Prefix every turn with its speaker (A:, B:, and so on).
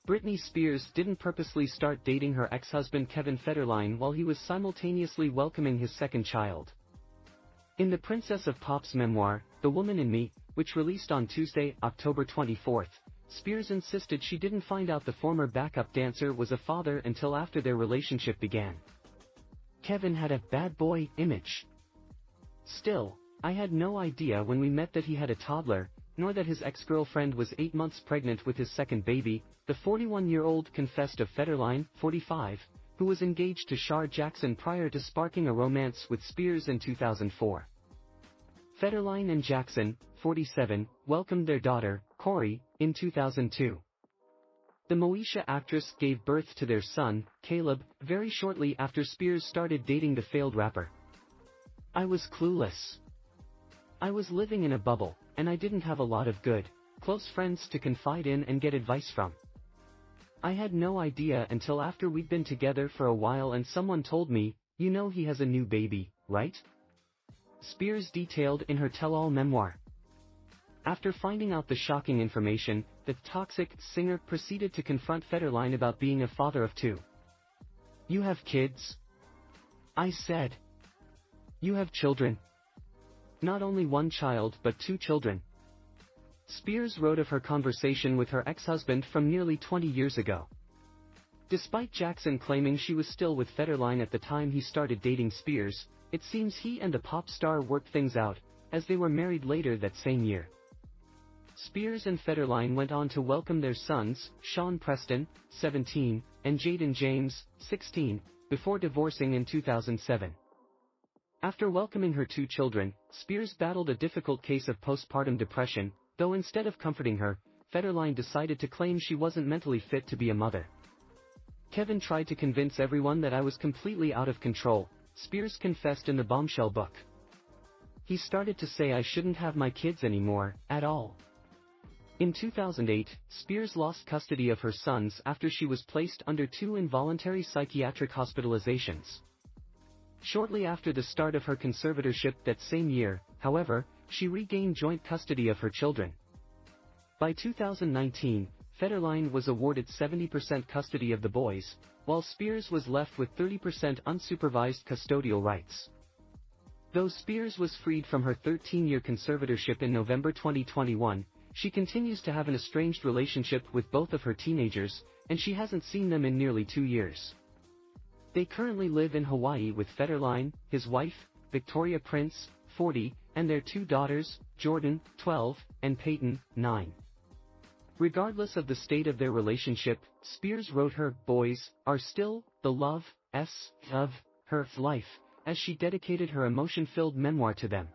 A: Britney Spears didn't purposely start dating her ex-husband Kevin Federline while he was simultaneously welcoming his second child. In the Princess of Pop's memoir, The Woman in Me, which released on Tuesday, October 24, Spears insisted she didn't find out the former backup dancer was a father until after their relationship began. Kevin had a bad boy image. Still, I had no idea when we met that he had a toddler, nor that his ex-girlfriend was 8 months pregnant with his second baby, the 41-year-old confessed of Federline, 45, who was engaged to Shar Jackson prior to sparking a romance with Spears in 2004. Federline and Jackson, 47, welcomed their daughter, Corey, in 2002. The Moesha actress gave birth to their son, Caleb, very shortly after Spears started dating the failed rapper. I was clueless. I was living in a bubble, and I didn't have a lot of good, close friends to confide in and get advice from. I had no idea until after we'd been together for a while and someone told me, "You know he has a new baby, right?" Spears detailed in her tell-all memoir. After finding out the shocking information, the toxic singer proceeded to confront Federline about being a father of two. "You have kids?" I said. "You have children?" "Not only one child but two children." Spears wrote of her conversation with her ex-husband from nearly 20 years ago. Despite Jackson claiming she was still with Federline at the time he started dating Spears, it seems he and the pop star worked things out, as they were married later that same year. Spears and Federline went on to welcome their sons, Sean Preston, 17, and Jaden James, 16, before divorcing in 2007. After welcoming her two children, Spears battled a difficult case of postpartum depression, though instead of comforting her, Federline decided to claim she wasn't mentally fit to be a mother. "Kevin tried to convince everyone that I was completely out of control," Spears confessed in the Bombshell book. "He started to say I shouldn't have my kids anymore, at all." In 2008, Spears lost custody of her sons after she was placed under 2 involuntary psychiatric hospitalizations. Shortly after the start of her conservatorship that same year, however, she regained joint custody of her children. By 2019, Federline was awarded 70% custody of the boys, while Spears was left with 30% unsupervised custodial rights. Though Spears was freed from her 13-year conservatorship in November 2021, she continues to have an estranged relationship with both of her teenagers, and she hasn't seen them in nearly 2 years. They currently live in Hawaii with Federline, his wife, Victoria Prince, 40, and their 2 daughters, Jordan, 12, and Peyton, 9. Regardless of the state of their relationship, Spears wrote her boys are still the love of her life, as she dedicated her emotion-filled memoir to them.